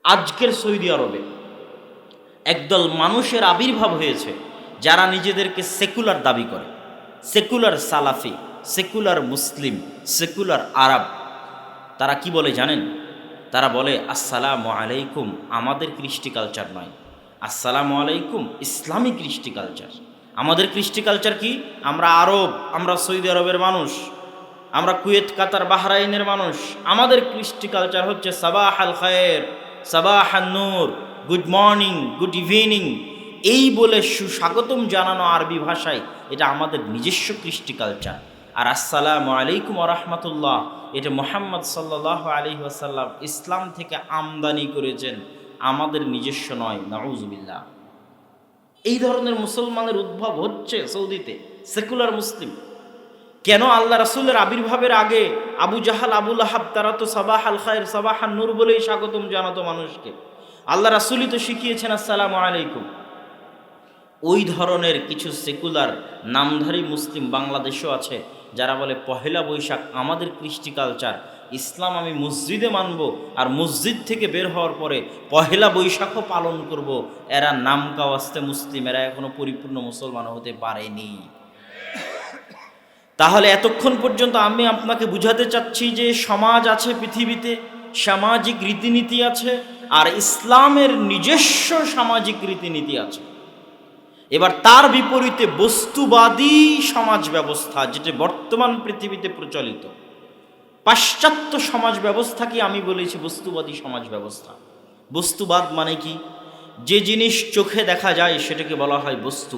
আজকের সৌদি আরবে একদল মানুষের আবির্ভাব হয়েছে যারা নিজেদেরকে সেকুলার দাবি করে, সেকুলার সালাফি, সেকুলার মুসলিম, সেকুলার আরব। তারা কি বলে জানেন? তারা বলে আসসালামু আলাইকুম আমাদের কৃষ্টি কালচার নয়, আসসালামু আলাইকুম ইসলামিক কৃষ্টি কালচার। আমাদের কৃষ্টি কালচার কি? আমরা আরব, আমরা সৌদি আরবের মানুষ, আমরা কুয়েত, কাতার, বাহরাইনের মানুষ। আমাদের কৃষ্টি কালচার হচ্ছে সাবাহ আল খায়ের, সাবাহ আন নূর, গুড মর্নিং, গুড ইভিনিং, এই বলে সুস্বাগতম জানানো আরবি ভাষায়, এটা আমাদের নিজস্ব কৃষ্টি কালচার। আর আসসালামু আলাইকুম ওয়া রাহমাতুল্লাহ, এটা মুহাম্মদ সাল্লাল্লাহু আলাইহি ওয়াসাল্লাম ইসলাম থেকে আমদানি করেছেন, আমাদের নিজস্ব নয়। নাউজুবিল্লাহ। এই ধরনের মুসলমানের উদ্ভব হচ্ছে সৌদিতে, সেকুলার মুসলিম। কেন? আল্লাহ রাসূলের আবির্ভাবের আগে আবু জাহাল, আবু লাহাব, তারা তো সাবাহ আল খায়ের, সাবাহ আন নূর বলেই স্বাগতম জানাতো মানুষকে। আল্লাহ রাসূলই তো শিখিয়েছেন আসসালামু আলাইকুম। ওই ধরনের কিছু সেকুলার নামধারী মুসলিম বাংলাদেশও আছে যারা বলে পহেলা বৈশাখ আমাদের কৃষ্টি কালচার, ইসলাম আমি মসজিদে মানব, আর মসজিদ থেকে বের হওয়ার পরে পহেলা বৈশাখও পালন করব। এরা নাম কাওয়াস্তে মুসলিম, এরা এখনো পরিপূর্ণ মুসলমান হতে পারেনি। তাহলে এতক্ষণ পর্যন্ত আমি আপনাকে বুঝাতে চাচ্ছি যে সমাজ আছে পৃথিবীতে, সামাজিক রীতিনীতি আছে, আর ইসলামের নিজস্ব সামাজিক রীতিনীতি আছে। এবার তার বিপরীতে বস্তুবাদী সমাজ ব্যবস্থা, যেটা বর্তমান পৃথিবীতে প্রচলিত, পাশ্চাত্য সমাজ ব্যবস্থাকে আমি বলেছি বস্তুবাদী সমাজ ব্যবস্থা। বস্তুবাদ মানে কি? যে জিনিস চোখে দেখা যায় সেটাকে বলা হয় বস্তু,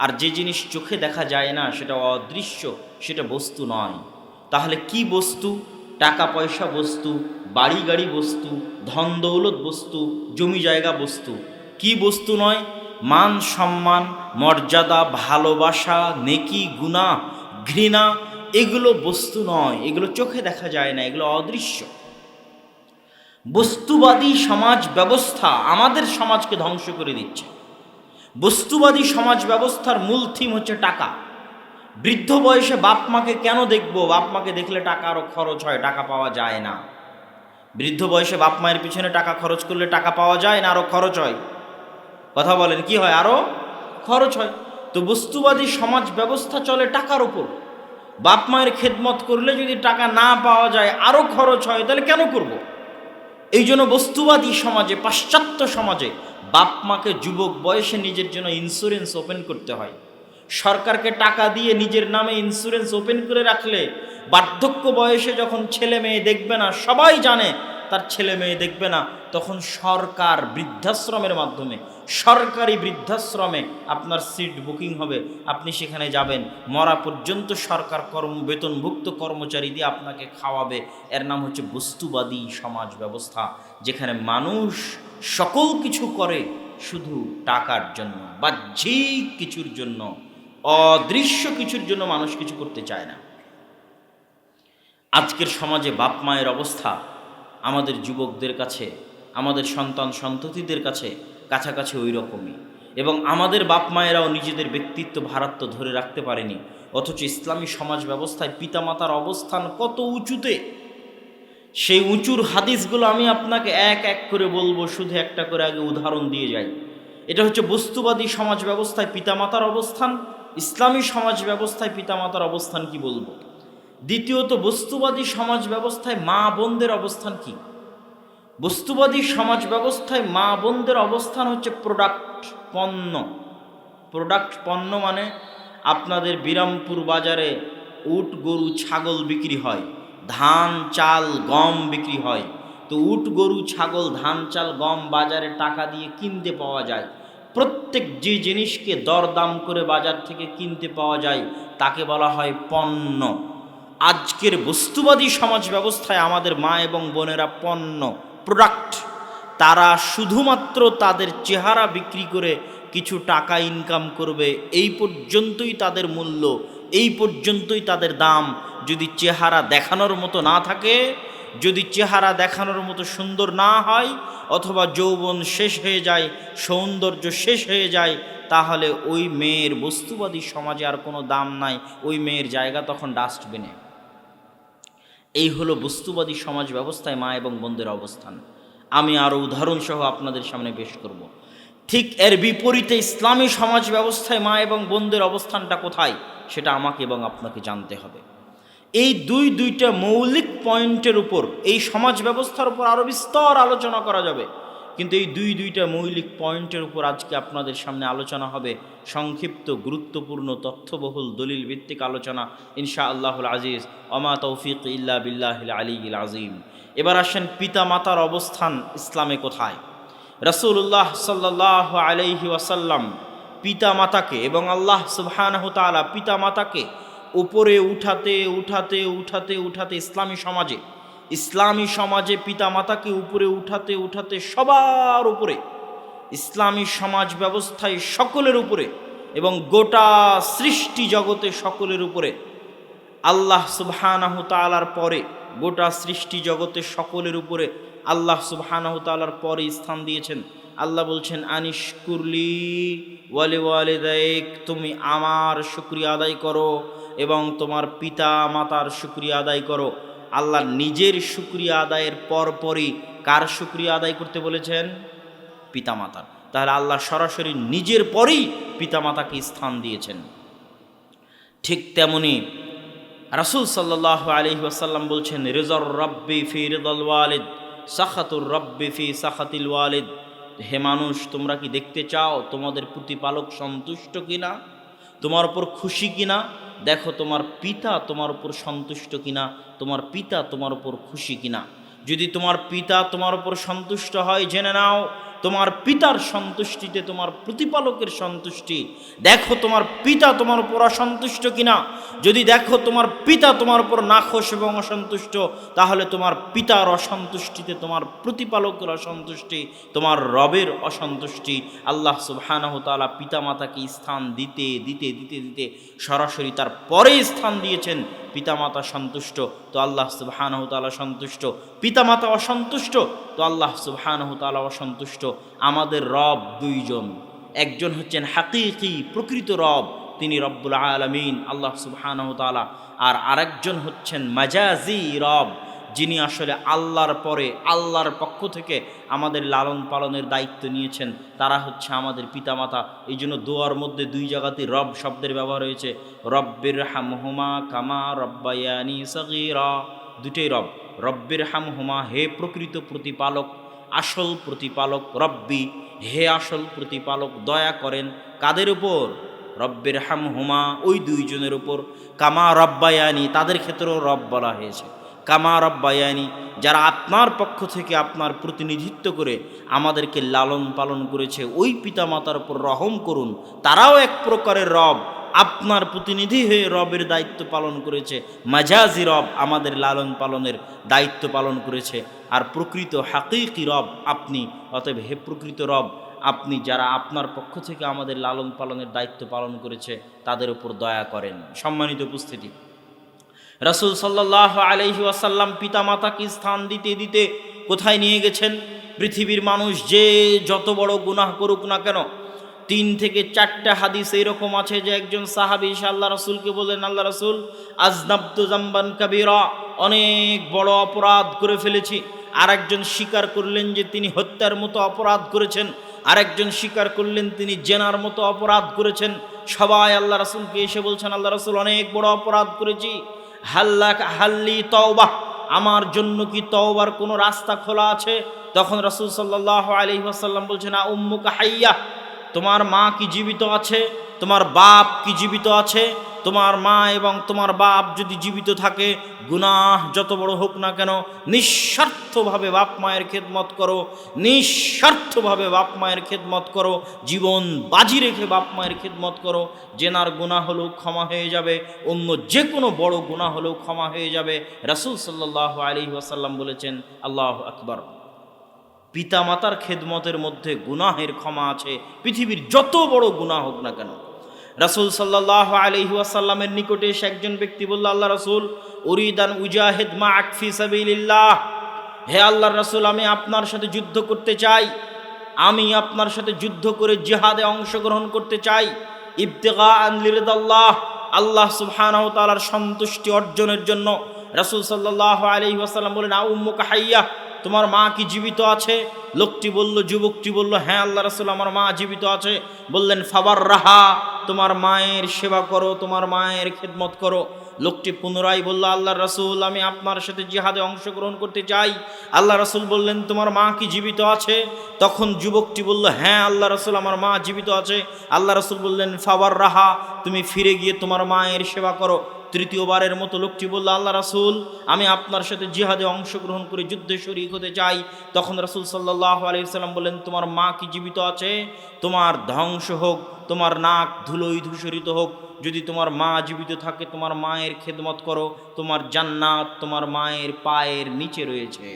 আর যে জিনিস চোখে দেখা যায় না সেটা অদৃশ্য, সেটা বস্তু নয়। তাহলে কি বস্তু? টাকা পয়সা বস্তু, বাড়ি গাড়ি বস্তু, ধন দৌলত বস্তু, জমি জায়গা বস্তু। কি বস্তু নয়? মান সম্মান, মর্যাদা, ভালোবাসা, নেকি, গুনাহ, ঘৃণা, এগুলো বস্তু নয়, এগুলো চোখে দেখা যায় না, এগুলো অদৃশ্য। বস্তুবাদী সমাজ ব্যবস্থা আমাদের সমাজকে ধ্বংস করে দিচ্ছে। বস্তুবাদী সমাজ ব্যবস্থার মূল থিম হচ্ছে টাকা। বৃদ্ধ বয়সে বাপ মাকে কেন দেখবো? বাপ মাকে দেখলে টাকা আরও খরচ হয়, টাকা পাওয়া যায় না। বৃদ্ধ বয়সে বাপ মায়ের পিছনে টাকা খরচ করলে টাকা পাওয়া যায় না, আরও খরচ হয়। কথা বলেন, কি হয়? আরও খরচ হয়। তো বস্তুবাদী সমাজ ব্যবস্থা চলে টাকার উপর। বাপ মায়ের খেদমত করলে যদি টাকা না পাওয়া যায়, আরও খরচ হয়, তাহলে কেন করব? এই জন্য বস্তুবাদী সমাজে, পাশ্চাত্য সমাজে বাপ মাকে যুবক বয়সে নিজের জন্য ইন্স্যুরেন্স ওপেন করতে হয়। সরকারকে টাকা দিয়ে নিজের নামে ইন্স্যুরেন্স ওপেন করে রাখলে বার্ধক্য বয়সে যখন ছেলে মেয়ে দেখবে না, সবাই জানে তার ছেলে মেয়ে দেখবে না, তখন সরকার বৃদ্ধাশ্রমের মাধ্যমে, সরকারি বৃদ্ধাশ্রমে আপনার সিট বুকিং হবে, আপনি সেখানে যাবেন, মরা পর্যন্ত সরকার বেতনভুক্ত কর্মচারী দিয়ে আপনাকে খাওয়াবে। এর নাম হচ্ছে বস্তুবাদী সমাজ ব্যবস্থা, যেখানে মানুষ সকল কিছু করে শুধু টাকার জন্য, বাহ্যিক কিছুর জন্য, অদৃশ্য কিছুর জন্য মানুষ কিছু করতে চায় না। আজকের সমাজে বাপ মায়ের অবস্থা আমাদের যুবকদের কাছে, আমাদের সন্তান সন্ততিদের কাছে কাছাকাছি ওই রকমই। এবং আমাদের বাপ মায়েরাও নিজেদের ব্যক্তিত্ব ভারাত্ব ধরে রাখতে পারেনি, অথচ ইসলামী সমাজ ব্যবস্থায় পিতামাতার অবস্থান কত উঁচুতে। সেই উঁচুর হাদিসগুলো আমি আপনাকে এক এক করে বলবো, শুধু একটা করে আগে উদাহরণ দিয়ে যাই। এটা হচ্ছে বস্তুবাদী সমাজ ব্যবস্থায় পিতামাতার অবস্থান, ইসলামী সমাজ ব্যবস্থায় পিতামাতার অবস্থান কি বলবো। দ্বিতীয়ত, বস্তুবাদী সমাজ ব্যবস্থায় মা বোনদের অবস্থান কি? বস্তুবাদী সমাজ ব্যবস্থায় মা বোনদের অবস্থান হচ্ছে প্রোডাক্ট, পণ্য। প্রোডাক্ট, পণ্য মানে আপনাদের বিরামপুর বাজারে উট, গরু, ছাগল বিক্রি হয়, ধান, চাল, গম বিক্রি হয়। তো উট, গরু, ছাগল, ধান, চাল, গম বাজারে টাকা দিয়ে কিনতে পাওয়া যায়। প্রত্যেক যে জিনিসকে দরদাম করে বাজার থেকে কিনতে পাওয়া যায় তাকে বলা হয় পণ্য। আজকের বস্তুবাদী সমাজ ব্যবস্থায় আমাদের মা এবং বোনেরা পণ্য, প্রোডাক্ট। তারা শুধুমাত্র তাদের চেহারা বিক্রি করে কিছু টাকা ইনকাম করবে, এই পর্যন্তই তাদের মূল্য, এই পর্যন্তই তাদের দাম। যদি চেহারা দেখানোর মতো না থাকে, যদি চেহারা দেখানোর মতো সুন্দর না হয়, অথবা যৌবন শেষ হয়ে যায়, সৌন্দর্য শেষ হয়ে যায়, তাহলে ওই মেয়ের বস্তুবাদী সমাজে আর কোনো দাম নাই, ওই মেয়ের জায়গা তখন ডাস্টবিনে। এই হলো বস্তুবাদী সমাজ ব্যবস্থায় মা এবং বোনদের অবস্থান। আমি আরও উদাহরণসহ আপনাদের সামনে পেশ করব। ঠিক এর বিপরীতে ইসলামী সমাজ ব্যবস্থায় মা এবং বোনদের অবস্থানটা কোথায় সেটা আমাকে এবং আপনাকে জানতে হবে। এই দুইটা মৌলিক পয়েন্টের উপর, এই সমাজ ব্যবস্থার উপর আরও বিস্তর আলোচনা করা যাবে, কিন্তু এই দুইটা মৌলিক পয়েন্টের উপর আজকে আপনাদের সামনে আলোচনা হবে। সংক্ষিপ্ত, গুরুত্বপূর্ণ, তথ্যবহুল, দলিল ভিত্তিক আলোচনা ইনশা আল্লাহুল আজিজ। ওমা তৌফিক ইল্লা বিল্লাহিল আলিয়্যিল আযীম। এবার আসেন পিতা মাতার অবস্থান ইসলামে কোথায়। রাসূলুল্লাহ সাল্লাল্লাহু আলাইহি ওয়াসাল্লাম পিতা মাতাকে এবং আল্লাহ সুবহানাহু ওয়া তাআলা পিতা মাতাকে উপরে উঠাতে ইসলামী সমাজে পিতা মাতাকে উপরে উঠাতে সবার উপরে, ইসলামী সমাজ ব্যবস্থায় সকলের উপরে এবং গোটা সৃষ্টি জগতে সকলের উপরে, আল্লাহ সুবহানাহু তাআলার পরে গোটা সৃষ্টি জগতে সকলের উপরে আল্লাহ সুবহানাহু তাআলার পরে স্থান দিয়েছেন। আল্লাহ বলছেন আনিশকুরলি ওয়ালি ওয়ালিদাইক, তুমি আমার শুকরিয়া আদায় করো এবং তোমার পিতা মাতার শুকরিয়া আদায় করো। আল্লাহ নিজের শুকরিয়া আদায়ের পরপরই কার শুকরিয়া আদায় করতে বলেছেন? পিতা মাতার। তাহলে আল্লাহ সরাসরি নিজের পরেই পিতা মাতাকে স্থান দিয়েছেন। ঠিক তেমনি রাসূল সাল্লাল্লাহু আলাইহি ওয়াসাল্লাম বলছেন রিজার রাব্বি ফি রিদাল ওয়ালিদ সাখাতুর রাব্বি ফি সাখাতিল ওয়ালিদ। হে মানুষ, তোমরা কি দেখতে চাও তোমাদের প্রতিপালক সন্তুষ্ট কিনা, তোমার উপর খুশি কিনা? দেখো তোমার পিতা তোমার উপর সন্তুষ্ট কিনা, তোমার পিতা তোমার উপর খুশি কিনা। যদি তোমার পিতা তোমার উপর সন্তুষ্ট হয়, জেনে নাও তোমার পিতার সন্তুষ্টিতে তোমার প্রতিপালকের সন্তুষ্টি। দেখো তোমার পিতা তোমার উপর অসন্তুষ্ট কিনা। যদি দেখো তোমার পিতা তোমার উপর নাখোশ এবং অসন্তুষ্ট, তাহলে তোমার পিতার অসন্তুষ্টিতে তোমার প্রতিপালকের অসন্তুষ্টি, তোমার রবের অসন্তুষ্টি। আল্লাহ সুবহানাহু তাআলা পিতা মাতাকে স্থান দিতে দিতে দিতে দিতে সরাসরি তার পরে স্থান দিয়েছেন। পিতামাতা সন্তুষ্ট তো আল্লাহ সুবহানাহু তাআলা সন্তুষ্ট, পিতামাতা অসন্তুষ্ট তো আল্লাহ সুবহানাহু তাআলা অসন্তুষ্ট। আমাদের রব দুইজন, একজন হচ্ছেন হাকিকি প্রকৃত রব, তিনি রব্বুল আলামিন আল্লাহ সুবহানাহু তাআলা, আর আরেকজন হচ্ছেন মাজাজি রব, যিনি আসলে আল্লাহর পরে আল্লাহর পক্ষ থেকে আমাদের লালন পালনের দায়িত্ব নিয়েছেন। তারা হচ্ছে আমাদের পিতামাতা। এই জন্য দোয়ার মধ্যে দুই জায়গাতে রব শব্দের ব্যবহার হয়েছে, রব্বির হামহুমা কামা রব্বায়ানি সগীরা। দুটোই রব। রব্বির হামহুমা, হে প্রকৃত প্রতিপালক, আসল প্রতিপালক, রব্বি হে আসল প্রতিপালক, দয়া করেন কাদের উপর? রব্বির হামহুমা, ওই দুইজনের উপর, কামা রব্বায়ানি, তাদের ক্ষেত্রেও রব বলা হয়েছে। কামা রব্বায়ানি, যারা আপনার পক্ষ থেকে আপনার প্রতিনিধিত্ব করে আমাদেরকে লালন পালন করেছে, ওই পিতামাতার উপর রহম করুন। তারাও এক প্রকারের রব, আপনার প্রতিনিধি হয়ে রবের দায়িত্ব পালন করেছে। মাজাজি রব আমাদের লালন পালনের দায়িত্ব পালন করেছে। আর প্রকৃত হাকিকি রব আপনি। অতএব হে প্রকৃত রব, আপনি যারা আপনার পক্ষ থেকে আমাদের লালন পালনের দায়িত্ব পালন করেছে তাদের উপর দয়া করেন। সম্মানিত উপস্থিতি, রাসূল সাল্লাল্লাহু আলাইহি ওয়াসাল্লাম পিতামাতাকে স্থান দিতে দিতে কোথায় নিয়ে গেছেন? পৃথিবীর মানুষ যে যত বড় গুনাহ করুক না কেন, 3 থেকে 4টা হাদিস এইরকম আছে যে একজন সাহাবী আল্লাহ রাসূলকে বললেন, আল্লাহ রাসূল আযনাবতু যামবান কাবীরা, অনেক বড় অপরাধ করে ফেলেছি। আরেকজন স্বীকার করলেন যে তিনি হত্যার মতো অপরাধ করেছেন, আরেকজন স্বীকার করলেন তিনি জেনার মতো অপরাধ করেছেন। সবাই আল্লাহ রাসূলকে এসে বলছেন, আল্লাহ রাসূল অনেক বড় অপরাধ করেছি, হাল্লি তওবা, আমার জন্য কি তওবার কোনো রাস্তা খোলা আছে? তখন রাসূল সাল্লাল্লাহু আলাইহি ওয়াসাল্লাম বলছেন, আ উম্মুকা হাইয়া, তোমার মা কি জীবিত আছে? তোমার বাপ কি জীবিত আছে? তোমার মা এবং তোমার বাপ যদি জীবিত থাকে, গুনাহ যত বড় হোক না কেন, নিঃস্বার্থভাবে বাপ মায়ের খেদমত করো, নিঃস্বার্থভাবে বাপ মায়ের খেদমত করো, জীবন বাজি রেখে বাপ মায়ের খেদমত করো। জেনার গুনাহ হলেও ক্ষমা হয়ে যাবে, অন্য যে কোনো বড় গুনাহ হলেও ক্ষমা হয়ে যাবে। রাসূল সাল্লাল্লাহু আলাইহি ওয়াসাল্লাম বলেছেন, আল্লাহু আকবার, পিতা মাতার খেদমতের মধ্যে গুনাহের ক্ষমা আছে, পৃথিবীর যত বড় গুনাহ হোক না কেন। রাসূল সাল্লাল্লাহু আলাইহি ওয়াসাল্লামের নিকটে এসে একজন ব্যক্তি বলল, আল্লাহ রাসূল উরিদান উজাহিদ মা'আক ফি সাবিলিল্লাহ, হে আল্লাহর রাসূল, আমি আপনার সাথে যুদ্ধ করতে চাই, আমি আপনার সাথে যুদ্ধ করে জিহাদে অংশগ্রহণ করতে চাই, ইবতিগাআন লিরিদাল্লাহ, আল্লাহ সুবহানাহু ওয়া তাআলার সন্তুষ্টি অর্জনের জন্য। রাসূল সাল্লাল্লাহু আলাইহি ওয়াসাল্লাম বলেন, আ উম্মুকা হাইয়া, তোমার মা কি জীবিত আছে? লোকটি বলল, যুবকটি বলল, হ্যাঁ আল্লাহ রাসূল, আমার মা জীবিত আছে। বললেন ফাবার রাহা, তোমার মায়ের সেবা করো, তোমার মায়ের খেদমত করো। লোকটি পুনরায় বলল, আল্লাহ রাসূল, আমি আপনার সাথে জিহাদে অংশগ্রহণ করতে চাই। আল্লাহ রাসূল বললেন, তোমার মা কি জীবিত আছে? তখন যুবকটি বলল, হ্যাঁ আল্লাহ রাসূল, আমার মা জীবিত আছে। আল্লাহ রাসূল বললেন ফাবার রাহা, তুমি ফিরে গিয়ে তোমার মায়ের সেবা করো। তৃতীয়বারের মতো লোকটি বলল, আল্লাহ রাসূল, আমি আপনার সাথে জিহাদে অংশগ্রহণ করে যুদ্ধে শরীক হতে চাই। তখন রাসূল সাল্লাল্লাহু আলাইহি ওয়াসাল্লাম বললেন, তোমার মা কি জীবিত আছে? তোমার ধ্বংস হোক, তোমার নাক ধুলোয় ধূসরিত হোক। যদি তোমার মা জীবিত থাকে, তোমার মায়ের খেদমত করো, তোমার জান্নাত তোমার মায়ের পায়ের নিচে রয়েছে।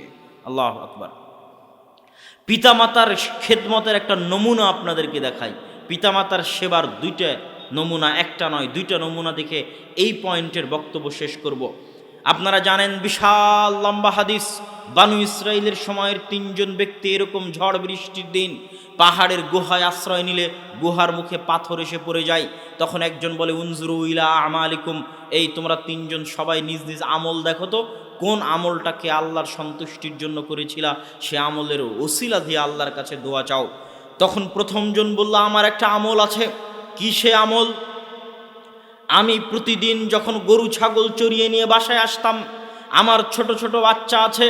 আল্লাহু আকবার। পিতামাতার খেদমতের একটা নমুনা আপনাদেরকে দেখাই। পিতামাতার সেবার দুইটা নমুনা, একটা নয় দুইটা নমুনা দেখে এই পয়েন্টের বক্তব্য শেষ করব। আপনারা জানেন বিশাল লম্বা হাদিস, বানু ইসরাইলের সময়ের 3 জন ব্যক্তি এরকম ঝড় বৃষ্টির দিন পাহাড়ের গুহায় আশ্রয় নিলে গুহার মুখে পাথর এসে পড়ে যায়। তখন একজন বলে, উনজুরু ইলা আমালিকুম, এই তোমরা 3 জন সবাই নিজ নিজ আমল দেখো তো, কোন আমলটাকে আল্লাহর সন্তুষ্টির জন্য করেছিলা, সে আমলের ওসিলা দিয়ে আল্লাহর কাছে দোয়া চাও। তখন প্রথমজন বলল, আমার একটা আমল আছে। কি সে আমল? আমি প্রতিদিন যখন গরু ছাগল চড়িয়ে নিয়ে বাসায় আসতাম, আমার ছোট ছোট বাচ্চা আছে,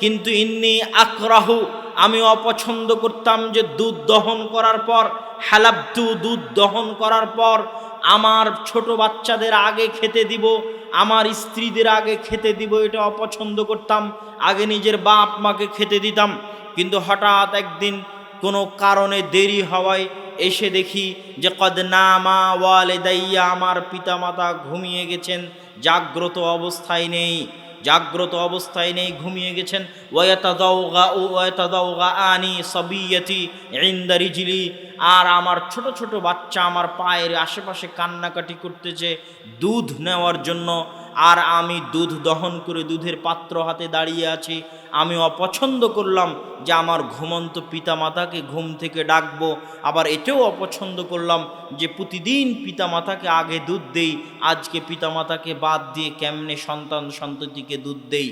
কিন্তু ইন্নি আকরাহু, আমি অপছন্দ করতাম যে দুধ দহন করার পর, হালাবতু, দুধ দহন করার পর আমার ছোট বাচ্চাদের আগে খেতে দিব, আমার স্ত্রীদের আগে খেতে দিব, এটা অপছন্দ করতাম। আগে নিজের বাপ মাকে খেতে দিতাম, কিন্তু হঠাৎ একদিন কোনো কারণে দেরি হওয়ায় এসে দেখি যে কদ নামা ওয়ালিদাইয়া, আমার পিতামাতা ঘুমিয়ে গেছেন, জাগ্রত অবস্থায় নেই, জাগ্রত অবস্থায় নেই, ঘুমিয়ে গেছেন। ওয়াতাদাওগা আনি সাবিয়াতি ইনদা রিজলি, আর আমার ছোট ছোট বাচ্চা আমার পায়ের আশেপাশে কান্নাকাটি করতেছে দুধ নেওয়ার জন্য, আর আমি দুধ দহন করে দুধের পাত্র হাতে দাঁড়িয়ে আছি। আমি অপছন্দ করলাম যে আমার ঘুমন্ত পিতামাতাকে ঘুম থেকে ডাকবো, আবার এটাও অপছন্দ করলাম যে প্রতিদিন পিতামাতাকে আগে দুধ দেই, আজকে পিতামাতাকে বাদ দিয়ে কেমনে সন্তান সন্ততিকে দুধ দেই।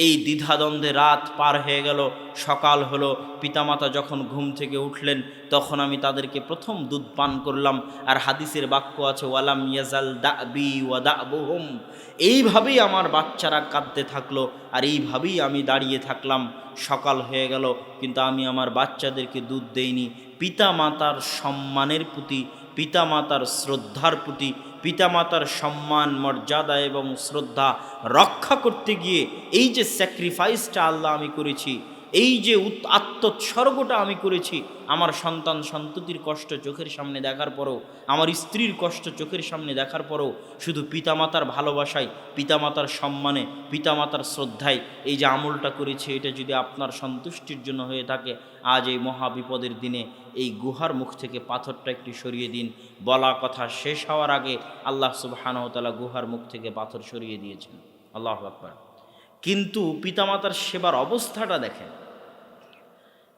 এই দ্বিধাদ্বন্দ্বে রাত পার হয়ে গেল, সকাল হলো। পিতামাতা যখন ঘুম থেকে উঠলেন, তখন আমি তাদেরকে প্রথম দুধ পান করলাম। আর হাদিসের বাক্য আছে, ওয়ালাম ইয়াজাল দাবি ওয়া দাবুহুম, এইভাবেই আমার বাচ্চারা কাঁদতে থাকলো, আর এইভাবেই আমি দাঁড়িয়ে থাকলাম। সকাল হয়ে গেল, কিন্তু আমি আমার বাচ্চাদেরকে দুধ দেইনি। পিতামাতার সম্মানের প্রতি, পিতামাতার শ্রদ্ধার প্রতি, পিতামাতার সম্মান মর্যাদা এবং শ্রদ্ধা রক্ষা করতে গিয়ে এই যে স্যাক্রিফাইসটা আল্লাহ আমি করেছি, এই যে আত্মোৎসর্গটা আমি করেছি, আমার সন্তান সন্ততির কষ্ট চোখের সামনে দেখার পরও, আমার স্ত্রীর কষ্ট চোখের সামনে দেখার পরও শুধু পিতামাতার ভালোবাসায়, পিতামাতার সম্মানে, পিতামাতার শ্রদ্ধায় এই যে আমলটা করেছি, এটা যদি আপনার সন্তুষ্টির জন্য হয়ে থাকে, আজ এই মহা বিপদের দিনে এই গুহার মুখ থেকে পাথরটা একটু সরিয়ে দিন। বলা কথা শেষ হওয়ার আগে আল্লাহ সুবহানাহু ওয়া তাআলা গুহার মুখ থেকে পাথর সরিয়ে দিয়েছেন। আল্লাহু আকবার। কিন্তু পিতামাতার সেবার অবস্থাটা দেখেন,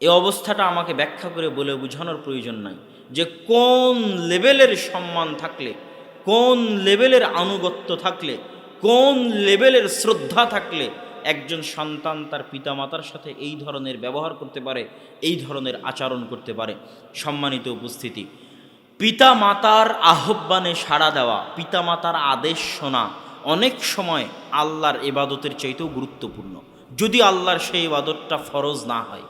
এই অবস্থাটা আমাকে ব্যাখ্যা করে বলে বোঝানোর প্রয়োজন নাই যে কোন লেভেলের সম্মান থাকলে, কোন লেভেলের আনুগত্য থাকলে, কোন লেভেলের শ্রদ্ধা থাকলে একজন সন্তান তার পিতামাতার সাথে এই ধরনের ব্যবহার করতে পারে, এই ধরনের আচরণ করতে পারে। সম্মানিত উপস্থিতি, পিতামাতার আহ্বানে সাড়া দেওয়া, পিতামাতার আদেশ শোনা অনেক সময় আল্লাহর ইবাদতের চাইতেও গুরুত্বপূর্ণ, যদি আল্লাহর সেই ইবাদতটা ফরজ না হয়।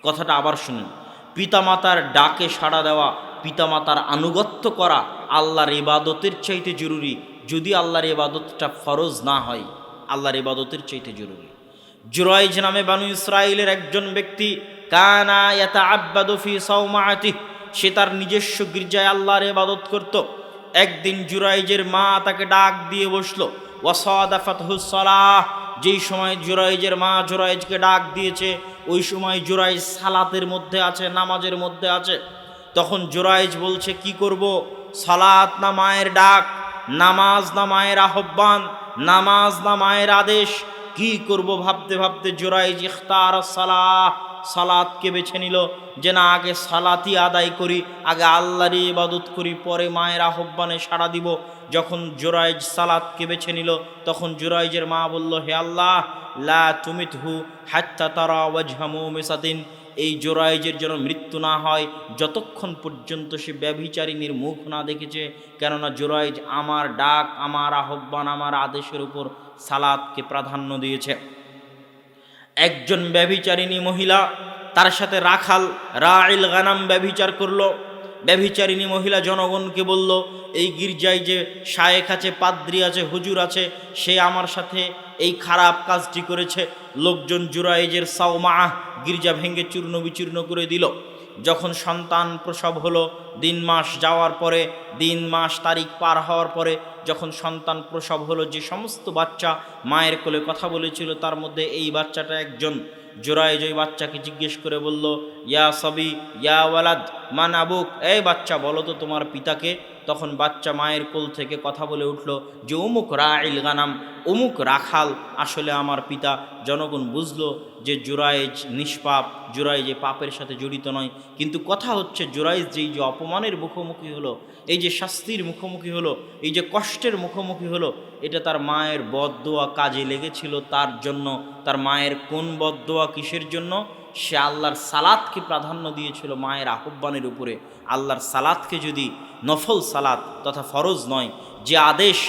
কথাটা আবার শুনুন, পিতামাতার ডাকে সাড়া দেওয়া, পিতামাতার আনুগত্য করা আল্লাহর ইবাদতের চাইতে জরুরি, যদি আল্লাহর ইবাদতটা ফরজ না হয়, আল্লাহর ইবাদতের চাইতে জরুরি। জুরাইজ নামে বানু ইসরাইলের একজন ব্যক্তি, কানা ইয়াতাআব্বাদু ফি সাওমাআতিহি, সে তার নিজস্ব গির্জায় আল্লাহর ইবাদত করত। একদিন জুরাইজের মা তাকে ডাক দিয়ে বসলো, ওয়াসাদাফাতহুস সালাহ, যেই সময় জুরাইজের মা জুরাইজকে ডাক দিয়েছে, ওই সময় জুরাইজ সালাতের মধ্যে আছে, নামাজের মধ্যে আছে। তখন জুরাইজ বলছে, কি করব? সালাত না মায়ের ডাক, নামাজ না মায়ের আহ্বান, নামাজ না মায়ের আদেশ, কি করব ভাবতে ভাবতে জুরাইজ ইখতার সালাহ, সালাতকে বেছে নিল, যে না আগে সালাতই আদায় করি, আগে আল্লাহরই ইবাদত করি, পরে মায়ের আহ্বানে সাড়া দিব। যখন জুরাইজ সালাতকে বেছে নিল, তখন জুরাইজের মা বলল, হে আল্লাহ, লা তুমিতহু হাত্তা তারা ওয়াজহা মুমিসাতিন, এই জুরাইজের যেন মৃত্যু না হয় যতক্ষণ পর্যন্ত সে ব্যভিচারিণীর মুখ না দেখেছে। কেননা জুরাইজ আমার ডাক, আমার আহ্বান, আমার আদেশের উপর সালাতকে প্রাধান্য দিয়েছে। একজন ব্যভিচারিণী মহিলা, তার সাথে রাখাল রাইল গানাম ব্যভিচার করলো। ব্যভিচারিণী মহিলা জনগণকে বলল, এই গির্জায় যে শায়েখ আছে, পাদ্রী আছে, হুজুর আছে, সে আমার সাথে এই খারাপ কাজটি করেছে। লোকজন জুরাইজের সাওমা গির্জা ভেঙে চূর্ণ বিচূর্ণ করে দিল। যখন সন্তান প্রসব হলো, দিন মাস যাওয়ার পরে, দিন মাস তারিখ পার হওয়ার পরে যখন সন্তান প্রসব হলো, যে সমস্ত বাচ্চা মায়ের কোলে কথা বলেছিল তার মধ্যে এই বাচ্চাটা একজন। জুরাইজ ওই বাচ্চাকে জিজ্ঞেস করে বলল, ইয়া সবি ইয়া ওয়ালাদ মান আবুক, এই বাচ্চা বলো তো তোমার পিতাকে। তখন বাচ্চা মায়ের কোল থেকে কথা বলে উঠল যে অমুক রাইল গানাম, অমুক রাখাল আসলে আমার পিতা। জনগণ বুঝলো যে জুরাইজ নিষ্পাপ, জুরাইজ এই পাপের সাথে জড়িত নয়। কিন্তু কথা হচ্ছে, জুরাইজ যেই যে অপমানের মুখোমুখি হলো, এই যে শাস্তির মুখোমুখি হলো, এই যে কষ্টের মুখোমুখি হলো, এটা তার মায়ের বদদোয়া কাজে লেগেছিল তার জন্য। তার মায়ের কোন বদদোয়া, কিসের জন্য? সে আল্লাহর সালাতকে প্রাধান্য দিয়েছিল মায়ের আহ্বানের উপরে। আল্লাহর সালাতকে যদি নফল সালাত তথা ফরজ নয়, যে আদেশ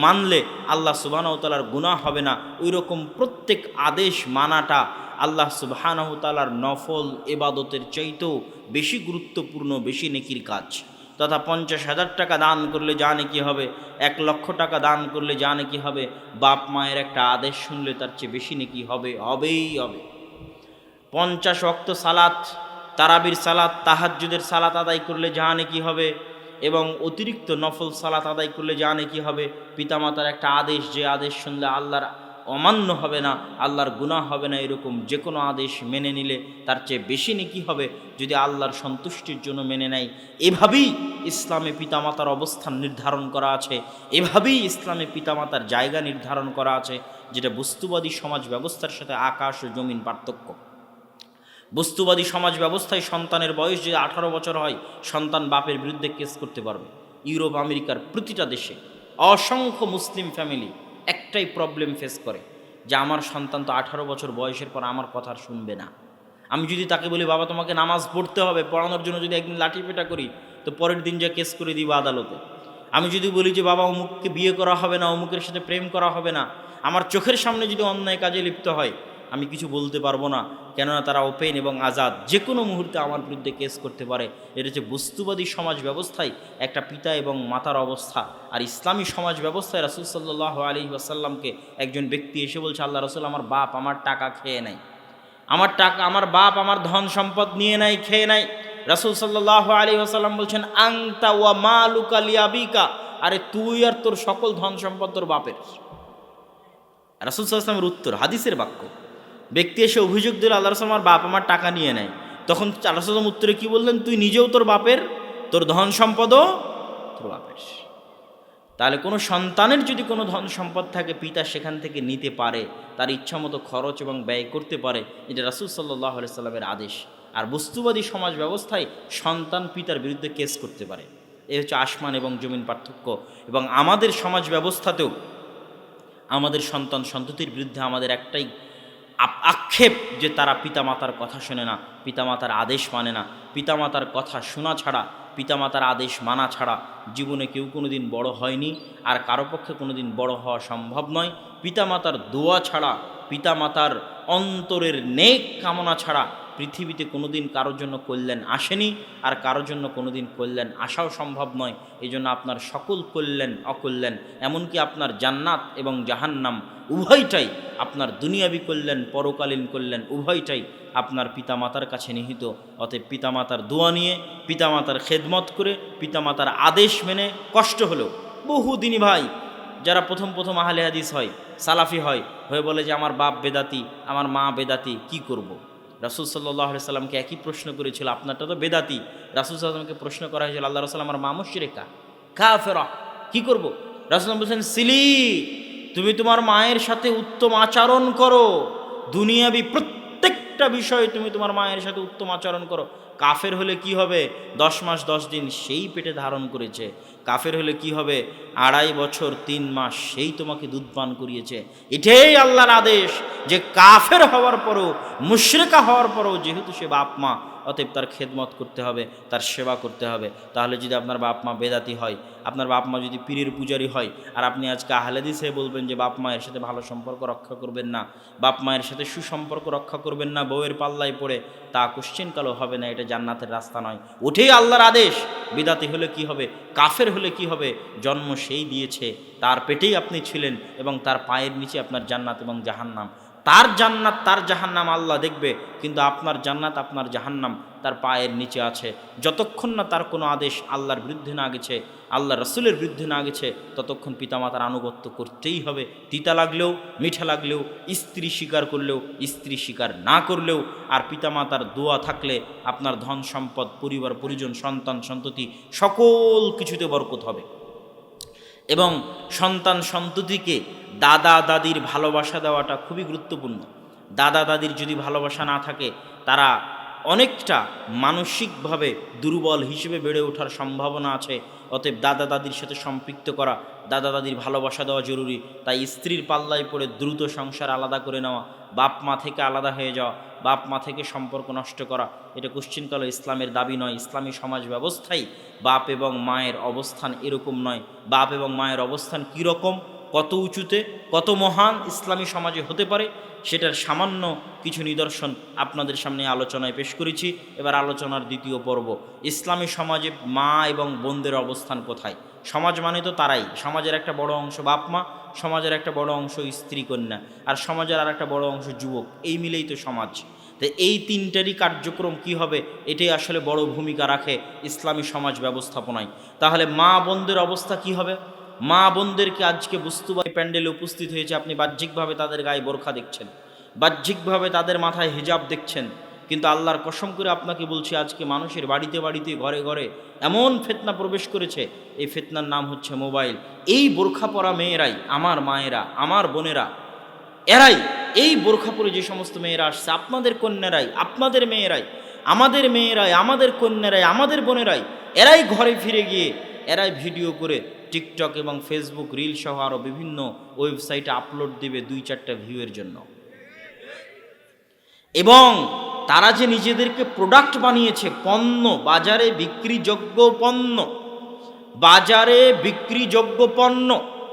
মানলে আল্লাহ সুবহানাহু ওয়া তাআলার গুনাহ হবে না, ওই রকম প্রত্যেক আদেশ মানাটা আল্লাহ সুবহানাহু ওয়া তাআলার নফল ইবাদতের চাইতেও বেশি গুরুত্বপূর্ণ, বেশি নেকির কাজ। তথা 50,000 টাকা দান করলে যা নেকি হবে, 1 লক্ষ টাকা দান করলে যা নেকি হবে, বাপ মায়ের একটা আদেশ শুনলে তার চেয়ে বেশি নেকি হবে, হবেই হবে। 50 ওয়াক্ত সালাত, তারাবির সালাত, তাহাজ্জুদের সালাত আদায় করলে যা নেকি হবে, এবং অতিরিক্ত নফল সালাত আদায় করলে যা নেকি হবে। পিতামাতার একটা আদেশ, যে আদেশ শুনলে আল্লাহর অমান্য হবে না, আল্লাহর গুনাহ হবে না, এরকম যে কোনো আদেশ মেনে নিলে তার চেয়ে বেশি নেকি হবে যদি আল্লাহর সন্তুষ্টির জন্য মেনে নেয়। এভাবেই ইসলামে পিতামাতার অবস্থান নির্ধারণ করা আছে, এভাবেই ইসলামে পিতামাতার জায়গা নির্ধারণ করা আছে, যেটা বস্তুবাদী সমাজ ব্যবস্থার সাথে আকাশ ও জমিন পার্থক্য। বস্তুবাদী সমাজ ব্যবস্থায় সন্তানের বয়স যে 18 বছর হয়, সন্তান বাপের বিরুদ্ধে কেস করতে পারবে। ইউরোপ আমেরিকার প্রতিটা দেশে অসংখ্য মুসলিম ফ্যামিলি একটাই প্রবলেম ফেস করে, যে আমার সন্তান তো 18 বছর বয়সের পর আমার কথা শুনবে না। আমি যদি তাকে বলি, বাবা তোমাকে নামাজ পড়তে হবে, পড়ানোর জন্য যদি একদিন লাঠিপেটা করি, তো পরের দিন যা কেস করে দিব আদালতে। আমি যদি বলি যে বাবা অমুককে বিয়ে করা হবে না, অমুকের সাথে প্রেম করা হবে না, আমার চোখের সামনে যদি অন্যায় কাজে লিপ্ত হয়, আমি কিছু বলতে পারবো না, কেননা তারা ওপেন এবং আজাদ, যে কোনো মুহূর্তে আমার বিরুদ্ধে কেস করতে পারে। এটা হচ্ছে বস্তুবাদী সমাজ ব্যবস্থায় একটা পিতা এবং মাতার অবস্থা। আর ইসলামী সমাজ ব্যবস্থায় রাসূল সাল্লাল্লাহু আলাইহি ওয়াসাল্লামকে একজন ব্যক্তি এসে বলছে, আল্লাহ রাসূল, আমার বাপ আমার টাকা খেয়ে নেয়, আমার টাকা, আমার বাপ আমার ধন সম্পদ নিয়ে নেয়, খেয়ে নেয়। রাসূল সাল্লাল্লাহু আলাইহি ওয়াসাল্লাম বলছেন, আনতা ওয়া মালুকা লিআবিকা, আরে তুই আর তোর সকল ধন সম্পদ তোর বাপের। রাসূল সাল্লাল্লাহু আলাইহি ওয়াসাল্লামের উত্তর, হাদিসের বাক্য। ব্যক্তি এসে অভিযোগ দিল, আল্লাহ রাসূল, আমার বাপ আমার টাকা নিয়ে নেয়। তখন আল্লাহ রাসূল সাল্লাল্লাহু উত্তরে কি বললেন? তুই নিজেও তোর বাপের, তোর ধন সম্পদও তোর বাপের। তাহলে কোনো সন্তানের যদি কোনো ধন সম্পদ থাকে, পিতা সেখান থেকে নিতে পারে, তার ইচ্ছা মতো খরচ এবং ব্যয় করতে পারে, এটা রাসূল সাল্লাল্লাহু আলাইহি সাল্লামের আদেশ। আর বস্তুবাদী সমাজ ব্যবস্থায় সন্তান পিতার বিরুদ্ধে কেস করতে পারে। এই হচ্ছে আসমান এবং জমিন পার্থক্য। এবং আমাদের সমাজ ব্যবস্থাতেও আমাদের সন্তান সন্ততির বিরুদ্ধে আমাদের একটাই আক্ষেপ, যে তারা পিতামাতার কথা শোনে না, পিতামাতার আদেশ মানে না। পিতামাতার কথা শোনা ছাড়া, পিতামাতার আদেশ মানা ছাড়া জীবনে কেউ কোনো দিন বড় হয়নি, আর কারো পক্ষে কোনো দিন বড় হওয়া সম্ভব নয়। পিতামাতার দোয়া ছাড়া, পিতামাতার অন্তরের নেক কামনা ছাড়া পৃথিবীতে কোনো দিন কারোর জন্য কল্যাণ আসেনি, আর কারোর জন্য কোনো দিন কল্যাণ আসাও সম্ভব নয়। এই জন্য আপনার সকল কল্যাণ অকল্যাণ, এমনকি আপনার জান্নাত এবং জাহান্নাম উভয়টাই, আপনার দুনিয়াবি কল্যাণ পরকালীন কল্যাণ উভয়টাই আপনার পিতামাতার কাছে নিহিত। অতএব পিতামাতার দোয়া নিয়ে, পিতামাতার খেদমত করে, পিতামাতার আদেশ মেনে, কষ্ট হলেও বহুদিনই ভাই যারা প্রথম প্রথম আহলে হাদিস হয়, সালাফি হয়, হয়ে বলে যে আমার বাপ বেদাতি, আমার মা বেদাতি, কি করব। রাসূল সাল্লাল্লাহু আলাইহি সাল্লামকে একই প্রশ্ন করেছিল, আপনারটা তো বেদাতি। রাসূল সাল্লাল্লাহু আলাইহি সাল্লামকে প্রশ্ন করা হয়েছিল, আল্লাহ রাসূল, আমার মা মুশরিকা কাফেরা, কি করব। রাসূল বলেছেন, সিলি, তুমি তোমার মায়ের সাথে উত্তম আচরণ করো, দুনিয়াবি প্রত্যেকটা প্রত্যেকটা বিষয়ে তুমি তোমার মায়ের সাথে উত্তম আচরণ করো। কাফের হলে কি হবে? 10 মাস 10 দিন সেই পেটে ধারণ করেছে। কাফের হলে কি হবে? 2.5 বছর 3 মাস সেই তোমাকে দুধ পান করিয়েছে। এটাই আল্লাহর আদেশ যে কাফের হওয়ার পরও, মুশরিকা হওয়ার পরও যেহেতু সে বাপ মা, অতএব তার খেদমত করতে হবে, তার সেবা করতে হবে। তাহলে যদি আপনার বাপ মা বেদাতি হয়, আপনার বাপ মা যদি পীরের পূজারী হয়, আর আপনি আজকে আহলে হাদিস হয়ে বলবেন যে বাপ মায়ের সাথে ভালো সম্পর্ক রক্ষা করবেন না, বাপ মায়ের সাথে সুসম্পর্ক রক্ষা করবেন না, বউয়ের পাল্লায় পড়ে, তা কোশ্চেন কালো হবে না, এটা জান্নাতের রাস্তা নয়। ওঠেই আল্লাহর আদেশ। বিদাতি হলে কি হবে? কাফের হলে কি হবে? জন্ম সেই দিয়েছে, তার পেটেই আপনি ছিলেন এবং তার পায়ের নিচে আপনার জান্নাত এবং জাহান্নাম। তার জান্নাত তার জাহান্নাম আল্লাহ দেখবে, কিন্তু আপনার জান্নাত আপনার জাহান্নাম তার পায়ের নিচে আছে। যতক্ষণ না তার কোনো আদেশ আল্লাহর বিরুদ্ধে না গেছে, আল্লাহ রসুলের বিরুদ্ধে না গেছে, ততক্ষণ পিতামাতার আনুগত্য করতেই হবে। তিতা লাগলেও, মিঠা লাগলেও, স্ত্রী স্বীকার করলেও, স্ত্রী স্বীকার না করলেও, আর পিতামাতার দোয়া থাকলে আপনার ধন সম্পদ, পরিবার পরিজন, সন্তান সন্ততি সকল কিছুতে বরকত হবে। এবং সন্তান সন্ততিকে দাদা দাদির ভালোবাসা দেওয়াটা খুবই গুরুত্বপূর্ণ। দাদা দাদির যদি ভালোবাসা না থাকে, তারা অনেকটা মানসিকভাবে দুর্বল হিসেবে বেড়ে ওঠার সম্ভাবনা আছে। অতএব দাদা দাদির সাথে সম্পৃক্ত করা, দাদা দাদির ভালোবাসা দেওয়া জরুরি। তাই স্ত্রীর পাল্লায় পড়ে দ্রুত সংসার আলাদা করে নেওয়া, বাপ মা থেকে আলাদা হয়ে যাওয়া, বাপ মা থেকে সম্পর্ক নষ্ট করা, এটা কোশ্চিনকালে ইসলামের দাবি নয়। ইসলামী সমাজ ব্যবস্থায় বাপ এবং মায়ের অবস্থান এরকম নয়। বাপ এবং মায়ের অবস্থান কীরকম, কত উঁচুতে, কত মহান ইসলামী সমাজে হতে পারে, সেটার সামান্য কিছু নিদর্শন আপনাদের সামনে আলোচনায় পেশ করেছি। এবার আলোচনার দ্বিতীয় পর্ব, ইসলামী সমাজে মা এবং বোনদের অবস্থান কোথায়। সমাজ মানে তো তারাই, সমাজের একটা বড় অংশ বাপ মা, সমাজের একটা বড় অংশ স্ত্রী কন্যা, আর সমাজের আর একটা বড় অংশ যুবক, এই মিলেই তো সমাজ। তো এই তিনটারই কার্যক্রম কি হবে, এটাই আসলে বড় ভূমিকা রাখে ইসলামী সমাজ ব্যবস্থাপনায়। তাহলে মা বোনদের অবস্থা কি হবে? মা বোনদেরকে আজকে বস্তুবাদী প্যান্ডেলে উপস্থিত হয়েছে, আপনি বাহ্যিকভাবে তাদের গায়ে বোরখা দেখছেন, বাহ্যিকভাবে তাদের মাথায় হিজাব দেখছেন, কিন্তু আল্লাহর কসম করে আপনাকে বলছি, আজকে মানুষের বাড়িতে বাড়িতে, ঘরে ঘরে এমন ফিতনা প্রবেশ করেছে, এই ফিতনার নাম হচ্ছে মোবাইল। এই বোরখা পরা মেয়েরাই, আমার মায়েরা, আমার বোনেরা, এরাই, এই বোরখা পরে যে সমস্ত মেয়েরা আসছে, আপনাদের কন্যারাই, আপনাদের মেয়েরাই, আমাদের মেয়েরাই, আমাদের কন্যারাই, আমাদের বোনেরাই, এরাই ঘরে ফিরে গিয়ে এরাই ভিডিও করে টিকটক এবং ফেসবুক রিল সহ আরও বিভিন্ন ওয়েবসাইটে আপলোড দেবে 2-4টা ভিউয়ের জন্য। এবং তারা যে নিজেদেরকে প্রোডাক্ট বানিয়েছে, পণ্য, বাজারে বিক্রিযোগ্য পণ্য, বাজারে বিক্রিযোগ্য পণ্য,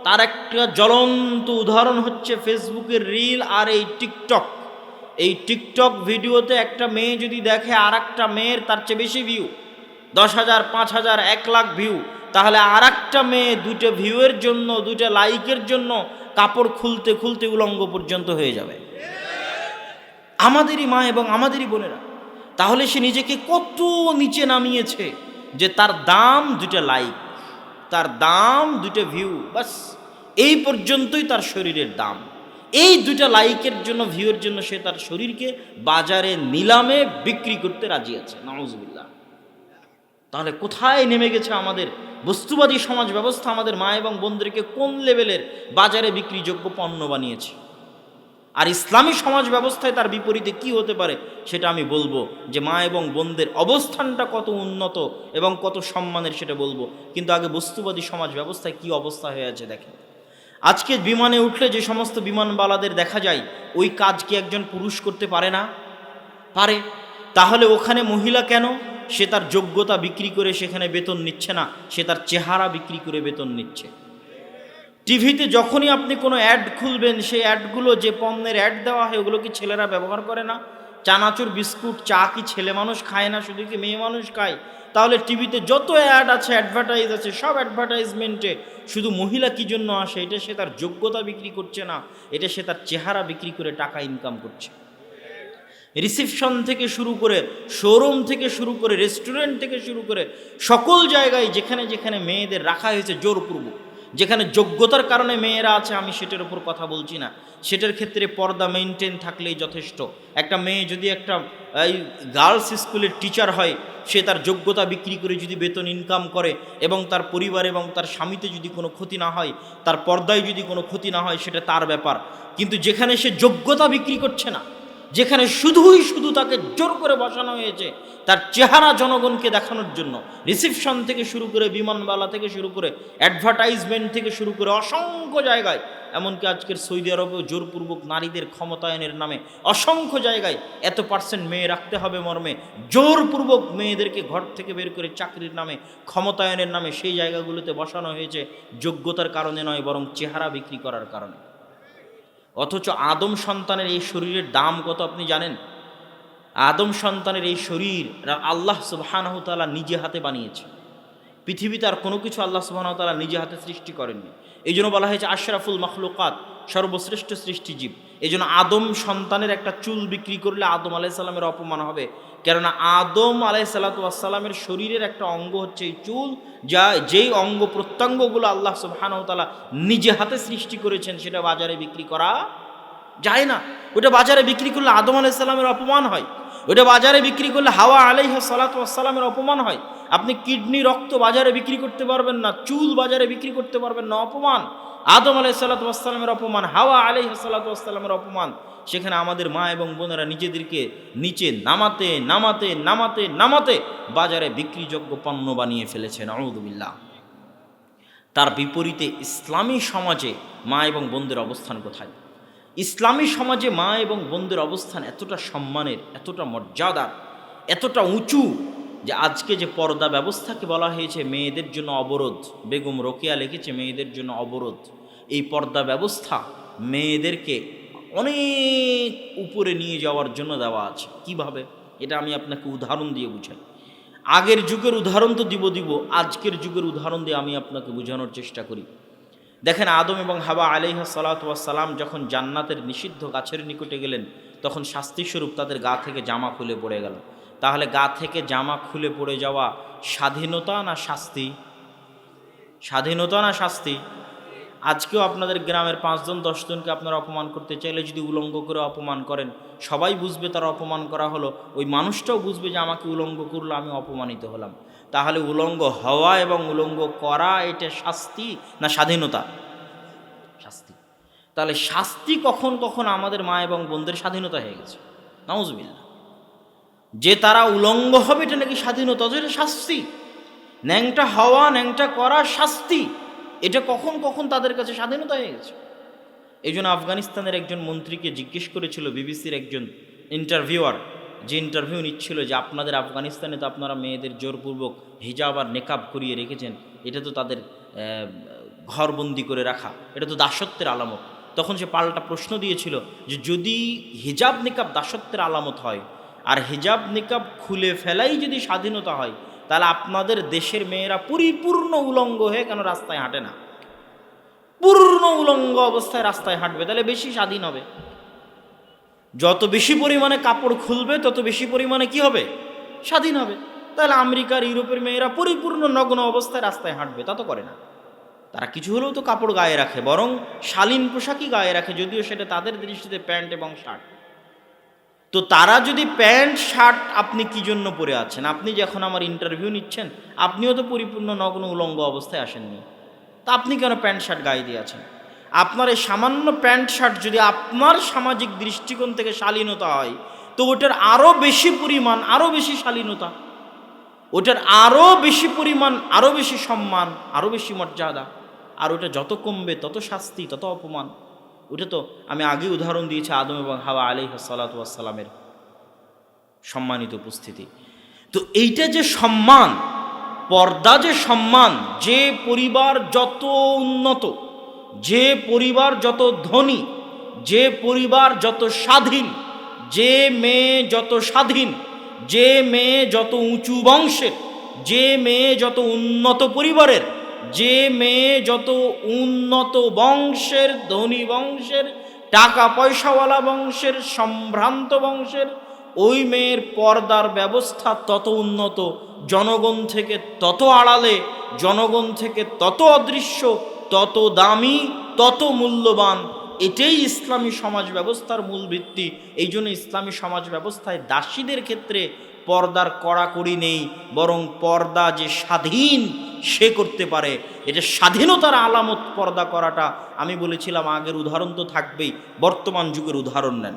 তার একটা জ্বলন্ত উদাহরণ হচ্ছে ফেসবুকের রিল আর এই টিকটক। এই টিকটক ভিডিওতে একটা মেয়ে যদি দেখে আর একটা মেয়ের তার চেয়ে বেশি ভিউ, 10,000, 5,000, 1 লাখ ভিউ, তাহলে আর একটা মেয়ে 2টা ভিউয়ের জন্য, 2টা লাইকের জন্য কাপড় খুলতে খুলতে উলঙ্গ পর্যন্ত হয়ে যাবে। আমাদেরই মা এবং আমাদেরই বোনেরা। তাহলে সে নিজেকে কত নিচে নামিয়েছে যে তার দাম 2টা লাইক, তার দাম 2টা ভিউ, বাস এই পর্যন্তই তার শরীরের দাম। এই 2টা লাইকের জন্য, ভিউয়ের জন্য সে তার শরীরকে বাজারে নিলামে বিক্রি করতে রাজি আছে। নাউজুবিল্লাহ। তাহলে কোথায় নেমে গেছে আমাদের বস্তুবাদী সমাজ ব্যবস্থা? আমাদের মা এবং বোনদেরকে কোন লেভেলের বাজারে বিক্রিযোগ্য পণ্য বানিয়েছে। আর ইসলামী সমাজ ব্যবস্থায় তার বিপরীতে কি হতে পারে সেটা আমি বলবো, যে মা এবং বোনদের অবস্থানটা কত উন্নত এবং কত সম্মানের সেটা বলবো। কিন্তু আগে বস্তুবাদী সমাজ ব্যবস্থায় কি অবস্থা হয়ে আছে দেখেন। আজকে বিমানে উঠলে যে সমস্ত বিমানবালাদের দেখা যায়, ওই কাজ কি একজন পুরুষ করতে পারে না? পারে। তাহলে ওখানে মহিলা কেন? সে তার যোগ্যতা বিক্রি করে সেখানে বেতন নিচ্ছে না, সে তার চেহারা বিক্রি করে বেতন নিচ্ছে। টিভিতে যখনই আপনি কোনো অ্যাড খুলবেন, সেই অ্যাডগুলো, যে পণ্যের অ্যাড দেওয়া হয়, ওগুলো কি ছেলেরা ব্যবহার করে না? চানাচুর, বিস্কুট, চা কি ছেলে মানুষ খায় না, শুধু কি মেয়ে মানুষ খায়? তাহলে টিভিতে যত অ্যাড আছে, অ্যাডভার্টাইজ আছে, সব অ্যাডভার্টাইজমেন্টে শুধু মহিলা কী জন্য আসে? এটা সে তার যোগ্যতা বিক্রি করছে না, এটা সে তার চেহারা বিক্রি করে টাকা ইনকাম করছে। রিসেপশন থেকে শুরু করে, শোরুম থেকে শুরু করে, রেস্টুরেন্ট থেকে শুরু করে সকল জায়গায় যেখানে যেখানে মেয়েদের রাখা হয়েছে জোরপূর্বক, যেখানে যোগ্যতার কারণে মেয়েরা আছে, আমি সেটার উপর কথা বলছি না, সেটার ক্ষেত্রে পর্দা মেনটেন থাকলেই যথেষ্ট। একটা মেয়ে যদি একটা গার্লস স্কুলের টিচার হয়, সে তার যোগ্যতা বিক্রি করে যদি বেতন ইনকাম করে এবং তার পরিবার এবং তার স্বামীতে যদি কোনো ক্ষতি না হয়, তার পর্দায় যদি কোনো ক্ষতি না হয়, সেটা তার ব্যাপার। কিন্তু যেখানে সে যোগ্যতা বিক্রি করছে না, যেখানে শুধু তাকে জোর করে বসানো হয়েছে তার চেহারা জনগণকে দেখানোর জন্য, রিসিপশন থেকে শুরু করে, বিমানবালা থেকে শুরু করে, অ্যাডভার্টাইজমেন্ট থেকে শুরু করে অসংখ্য জায়গায়, এমনকি আজকের সৌদি আরবেও জোরপূর্বক নারীদের ক্ষমতায়নের নামে অসংখ্য জায়গায় এত % মেয়ে রাখতে হবে মর্মে জোরপূর্বক মেয়েদেরকে ঘর থেকে বের করে চাকরির নামে, ক্ষমতায়নের নামে সেই জায়গাগুলোতে বসানো হয়েছে যোগ্যতার কারণে নয়, বরং চেহারা বিক্রি করার কারণে। অথচ আদম সন্তানের এই শরীরের দাম কত আপনি জানেন? আদম সন্তানের এই শরীর আল্লাহ সুবহানাহু ওয়া তাআলা নিজে হাতে বানিয়েছে। পৃথিবীতে আর কোনো কিছু আল্লাহ সুবহানাহু ওয়া তাআলা নিজে হাতে সৃষ্টি করেননি। এই জন্য বলা হয়েছে আশরাফুল মাখলুকাত, সর্বশ্রেষ্ঠ সৃষ্টিজীব। এই জন্য আদম সন্তানের একটা চুল বিক্রি করলে আদম আলাইহিস সালামের অপমান হবে, কেননা আদম আলাইহিস সালাতু ওয়াস সালামের শরীরের একটা অঙ্গ হচ্ছে এই চুল, যেই অঙ্গ প্রত্যঙ্গগুলো আল্লাহ সুবহানাহু ওয়া তাআলা নিজে হাতে সৃষ্টি করেছেন, সেটা বাজারে বিক্রি করা যায় না। ওটা বাজারে বিক্রি করলে আদম আলাইহিস সালামের অপমান হয়, ওটা বাজারে বিক্রি করলে হাওয়া আলাইহিস সালাতু ওয়াস সালামের অপমান হয়। আপনি কিডনি, রক্ত বাজারে বিক্রি করতে পারবেন না, চুল বাজারে বিক্রি করতে পারবেন না, অপমান। আদম আলাইহিস সালাতু ওয়াস সালামের অপমান, হাওয়া আলাইহিস সালাতু ওয়াস সালামের অপমান। সেখানে আমাদের মা এবং বোনেরা নিজেদেরকে নিচে নামাতে নামাতে নামাতে নামাতে বাজারে বিক্রিযোগ্য পণ্য বানিয়ে ফেলেছেন, আউযুবিল্লাহ। তার বিপরীতে ইসলামী সমাজে মা এবং বোনদের অবস্থান কোথায়? ইসলামী সমাজে মা এবং বোনদের অবস্থান এতটা সম্মানের, এতটা মর্যাদার, এতটা উঁচু যে আজকে যে পর্দা ব্যবস্থাকে বলা হয়েছে মেয়েদের জন্য অবরোধ, বেগম রোকেয়া লিখেছে মেয়েদের জন্য অবরোধ। এই পর্দা ব্যবস্থা মেয়েদেরকে অনেক উপরে নিয়ে যাওয়ার জন্য দেওয়া আছে। কিভাবে? এটা আমি আপনাকে উদাহরণ দিয়ে বুঝাই। আগের যুগের উদাহরণ তো দিব, আজকের যুগের উদাহরণ দিয়ে আমি আপনাকে বোঝানোর চেষ্টা করি। দেখেন, আদম এবং হাওয়া আলাইহিস সালাতু ওয়াস সালাম যখন জান্নাতের নিষিদ্ধ গাছের নিকটে গেলেন, তখন শাস্তিস্বরূপ তাদের গা থেকে জামা খুলে পড়ে গেল। তাহলে গা থেকে জামা খুলে পড়ে যাওয়া স্বাধীনতা না শাস্তি? স্বাধীনতা না শাস্তি? আজকেও আপনাদের গ্রামের 5 জন 10 জনকে আপনারা অপমান করতে চাইলে যদি উলঙ্গ করে অপমান করেন, সবাই বুঝবে তারা অপমান করা হলো, ওই মানুষটাও বুঝবে যে আমাকে উলঙ্গ করলো, আমি অপমানিত হলাম। তাহলে উলঙ্গ হওয়া এবং উলঙ্গ করা এটা শাস্তি না স্বাধীনতা? শাস্তি। তাহলে শাস্তি কখন কখন আমাদের মা এবং বোনদের স্বাধীনতা হয়ে গেছে, নাউজুবিল্লাহ। যে তারা উলঙ্গ হবে এটা নাকি স্বাধীনতা? এটা শাস্তি। ন্যাংটা হওয়া, ন্যাংটা করা শাস্তি। এটা কখন কখন তাদের কাছে স্বাধীনতা হয়ে গেছে। এই জন্য আফগানিস্তানের একজন মন্ত্রীকে জিজ্ঞেস করেছিল বিবিসির একজন ইন্টারভিউয়ার, যে ইন্টারভিউ নিচ্ছিল, যে আপনাদের আফগানিস্তানে তো আপনারা মেয়েদের জোরপূর্বক হিজাব আর নেকাব করিয়ে রেখেছেন, এটা তো তাদের ঘরবন্দি করে রাখা, এটা তো দাসত্বের আলামত। তখন সে পাল্টা প্রশ্ন দিয়েছিল যে যদি হিজাব নিকাব দাসত্বের আলামত হয় আর হিজাব নিকাব খুলে ফেলাই যদি স্বাধীনতা হয়, তাহলে আপনাদের দেশের মেয়েরা পরিপূর্ণ উলঙ্গ হয়ে কেন রাস্তায় হাঁটে না? পূর্ণ উলঙ্গ অবস্থায় রাস্তায় হাঁটবে, তাহলে বেশি স্বাধীন হবে। যত বেশি পরিমাণে কাপড় খুলবে তত বেশি পরিমাণে কি হবে? স্বাধীন হবে। তাহলে আমেরিকার, ইউরোপের মেয়েরা পরিপূর্ণ নগ্ন অবস্থায় রাস্তায় হাঁটবে, তা তো করে না। তারা কিছু হলেও তো কাপড় গায়ে রাখে, বরং শালীন পোশাকই গায়ে রাখে, যদিও সেটা তাদের দৃষ্টিতে প্যান্ট এবং শার্ট। তো তারা যদি প্যান্ট শার্ট, আপনি কি জন্য পরে আছেন? আপনি যখন আমার ইন্টারভিউ নিচ্ছেন, আপনিও তো পরিপূর্ণ নগ্ন উলঙ্গ অবস্থায় আসেননি, তা আপনি কেন প্যান্ট শার্ট গায়ে দিয়ে আছেন? আপনার এই সামান্য প্যান্ট শার্ট যদি আপনার সামাজিক দৃষ্টিকোণ থেকে শালীনতা হয়, তো ওটার আরও বেশি পরিমাণ, আরও বেশি শালীনতা, ওটার আরও বেশি পরিমাণ, আরও বেশি সম্মান, আরও বেশি মর্যাদা। আর ওটা যত কমবে তত শাস্তি, তত অপমান। ওটা তো আমি আগে উদাহরণ দিয়েছি আদম এবং হাওয়া আলাইহিস সালাতু ওয়াস সালামের সম্মানিত উপস্থিতি। তো এইটা যে সম্মান, পর্দা যে সম্মান, যে পরিবার যত উন্নত, যে পরিবার যত ধনী, যে পরিবার যত স্বাধীন, যে মেয়ে যত স্বাধীন, যে মেয়ে যত উঁচু বংশের, যে মেয়ে যত উন্নত পরিবারের, যে মেয়ে যত উন্নত বংশের, ধনী বংশের, টাকা পয়সাওয়ালা বংশের, সম্ভ্রান্ত বংশের, ওই মেয়ের পর্দার ব্যবস্থা তত উন্নত, জনগণ থেকে তত আড়ালে, জনগণ থেকে তত অদৃশ্য, তত দামি, তত মূল্যবান। এটাই ইসলামী সমাজ ব্যবস্থার মূল ভিত্তি। এই জন্য ইসলামী সমাজ ব্যবস্থায় দাসীদের ক্ষেত্রে পর্দার কড়াকড়ি নেই, বরং পর্দা যে স্বাধীন সে করতে পারে, এটা স্বাধীনতার আলামত পর্দা করাটা। আমি বলেছিলাম আগের উদাহরণ তো থাকবেই, বর্তমান যুগের উদাহরণ নেন।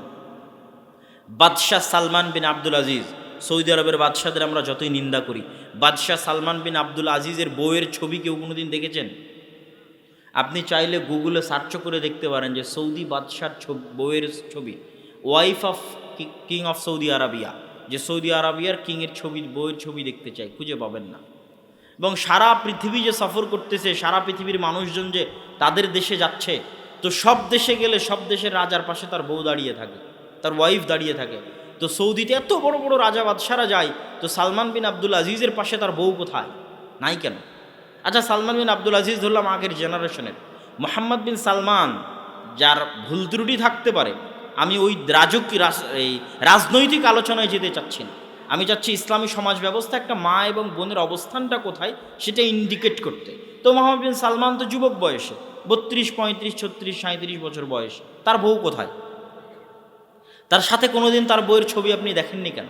বাদশাহ সালমান বিন আব্দুল আজিজ, সৌদি আরবের বাদশাদের আমরা যতই নিন্দা করি, বাদশাহ সালমান বিন আব্দুল আজিজের বউয়ের ছবি কেউ কোনোদিন দেখেছেন? আপনি চাইলে গুগলে সার্চ করে দেখতে পারেন যে সৌদি বাদশার বউয়ের ছবি, wife of king of Saudi Arabia, যে সৌদি আরাবিয়ার কিংয়ের ছবি, বউয়ের ছবি দেখতে চাই, খুঁজে পাবেন না। এবং সারা পৃথিবী যে সফর করতেছে, সারা পৃথিবীর মানুষজন যে তাদের দেশে যাচ্ছে, তো সব দেশে গেলে সব দেশের রাজার পাশে তার বউ দাঁড়িয়ে থাকে, তার ওয়াইফ দাঁড়িয়ে থাকে। তো সৌদিতে এত বড় বড় রাজা বাদশারা যায়, তো সালমান বিন আব্দুল আজিজের পাশে তার বউ কোথায়? নাই কেন? আচ্ছা, সালমান বিন আব্দুল আজিজ ধরলাম আগের জেনারেশনের, মোহাম্মদ বিন সালমান, যার ভুল ত্রুটি থাকতে পারে, আমি ওই এই রাজনৈতিক আলোচনায় যেতে চাচ্ছি না। আমি চাচ্ছি ইসলামী সমাজ ব্যবস্থা একটা মা এবং বোনের অবস্থানটা কোথায় সেটা ইন্ডিকেট করতে। তো মোহাম্মদ বিন সালমান তো যুবক বয়সে, 32, 35, 36, 37 বছর বয়স, তার বউ কোথায়? তার সাথে কোনোদিন তার বউয়ের ছবি আপনি দেখেননি কেন?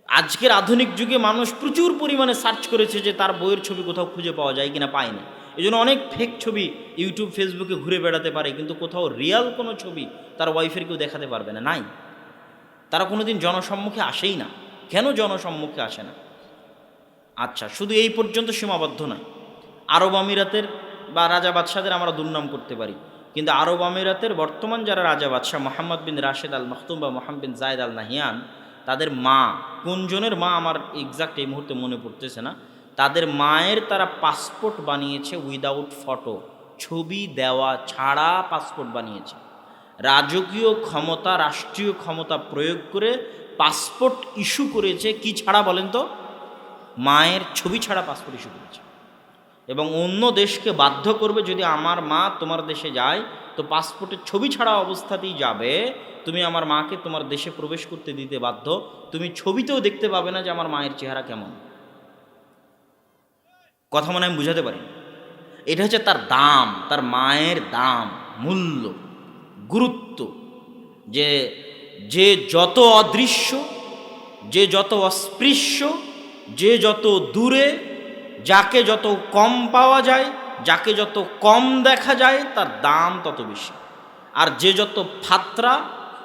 আজকের আধুনিক যুগে মানুষ প্রচুর পরিমাণে সার্চ করেছে যে তার বইয়ের ছবি কোথাও খুঁজে পাওয়া যায় কিনা, পায়নি। এই জন্য অনেক ফেক ছবি ইউটিউব ফেসবুকে ঘুরে বেড়াতে পারে, কিন্তু কোথাও রিয়াল কোনো ছবি তার ওয়াইফের কেউ দেখাতে পারবে না, নাই। তারা কোনোদিন জনসম্মুখে আসেই না। কেন জনসম্মুখে আসে না? আচ্ছা, শুধু এই পর্যন্ত সীমাবদ্ধ নয়। আরব আমিরাতের বা রাজা বাদশাদের আমরা দুর্নাম করতে পারি, কিন্তু আরব আমিরাতের বর্তমান যারা রাজা বাদশাহ, মোহাম্মদ বিন রাশেদ আল মাখতুম বা মোহাম্মদ বিন জায়েদ আল নাহিয়ান, তাদের মা, কোনজনের মা আমার এক্সাক্ট এই মুহূর্তে মনে পড়তেছে না, তাদের মায়ের তারা পাসপোর্ট বানিয়েছে উইদাউট ফটো, ছবি দেওয়া ছাড়া পাসপোর্ট বানিয়েছে। রাজকীয় ক্ষমতা, রাষ্ট্রীয় ক্ষমতা প্রয়োগ করে পাসপোর্ট ইস্যু করেছে, কি ছাড়া বলেন তো? মায়ের ছবি ছাড়া পাসপোর্ট ইস্যু করেছে। এবং অন্য দেশকে বাধ্য করবে, যদি আমার মা তোমার দেশে যায় তো পাসপোর্টের ছবি ছাড়া অবস্থাতেই যাবে, তুমি আমার মাকে তোমার দেশে প্রবেশ করতে দিতে বাধ্য, তুমি ছবিতেও দেখতে পাবে না যে আমার মায়ের চেহারা কেমন। কথা মনে আমি বুঝাতে পারি? এটা হচ্ছে তার দাম, তার মায়ের দাম, মূল্য, গুরুত্ব। যে যে যত অদৃশ্য, যে যত অস্পৃশ্য, যে যত দূরে, যাকে যত কম পাওয়া যায়, যাকে যত কম দেখা যায়, তার দাম তত বেশি। আর যে যত ফাত্রা,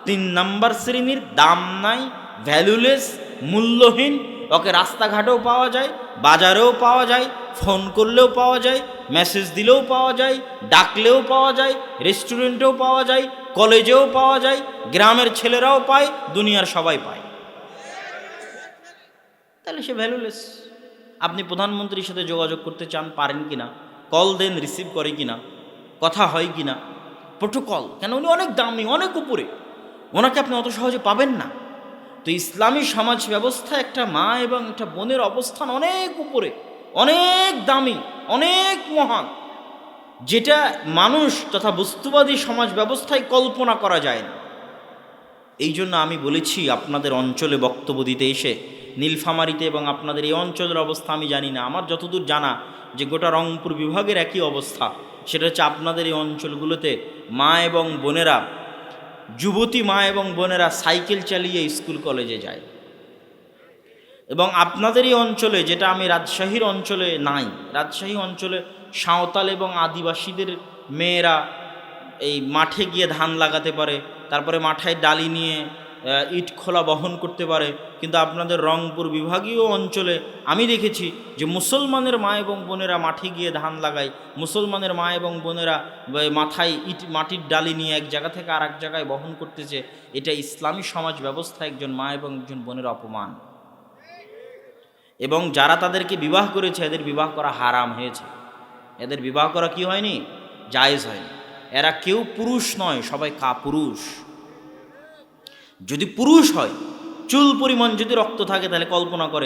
3 নাম্বার শ্রেণীর, দাম নাই, ভ্যালুলেস, মূল্যহীন, ওকে রাস্তাঘাটেও পাওয়া যায়, বাজারেও পাওয়া যায়, ফোন করলেও পাওয়া যায়, মেসেজ দিলেও পাওয়া যায়, ডাকলেও পাওয়া যায়, রেস্টুরেন্টেও পাওয়া যায়, কলেজেও পাওয়া যায়, গ্রামের ছেলেরাও পায়, দুনিয়ার সবাই পায়, তাহলে সে ভ্যালুলেস। আপনি প্রধানমন্ত্রীর সাথে যোগাযোগ করতে চান, পারেন কিনা? কল দেন, রিসিভ করে কিনা? কথা হয় কিনা? প্রোটোকল কেন? উনি অনেক দামি, অনেক উপরে, ওনাকে আপনি অত সহজে পাবেন না। তো ইসলামী সমাজ ব্যবস্থা একটা মা এবং একটা বোনের অবস্থান অনেক উপরে, অনেক দামি, অনেক মহান, যেটা মানুষ তথা বস্তুবাদী সমাজ ব্যবস্থায় কল্পনা করা যায় না। এই জন্য আমি বলেছি, আপনাদের অঞ্চলে বক্তব্য দিতে এসে, নীলফামারীতে এবং আপনাদের এই অঞ্চলের অবস্থা আমি জানি না, আমার যতদূর জানা যে গোটা রংপুর বিভাগের একই অবস্থা, সেটা হচ্ছে আপনাদের এই অঞ্চলগুলোতে মা এবং বোনেরা, যুবতী মা এবং বোনেরা সাইকেল চালিয়ে স্কুল কলেজে যায়। এবং আপনাদের এই অঞ্চলে, যেটা আমি রাজশাহীর অঞ্চলে নাই, রাজশাহী অঞ্চলে সাঁওতাল এবং আদিবাসীদের মেয়েরা এই মাঠে গিয়ে ধান লাগাতে পারে, তারপরে মাথায় ডালি নিয়ে ইট খোলা বহন করতে পারে। কিন্তু আপনাদের রংপুর বিভাগীয় অঞ্চলে আমি দেখেছি যে মুসলমানের মা এবং বোনেরা মাঠে গিয়ে ধান লাগায়, মুসলমানের মা এবং বোনেরা মাথায় মাটির ডালি নিয়ে এক জায়গা থেকে আর এক জায়গায় বহন করতেছে। এটা ইসলামী সমাজ ব্যবস্থা একজন মা এবং একজন বোনের অপমান। এবং যারা তাদেরকে বিবাহ করেছে, এদের বিবাহ করা হারাম হয়েছে, এদের বিবাহ করা কি হয়নি? জায়েজ হয়নি। এরা কেউ পুরুষ নয়, সবাই কাপুরুষ। যদি পুরুষ হয়, চুল পরিমাণ যদি রক্ত থাকে, তাহলে কল্পনা করে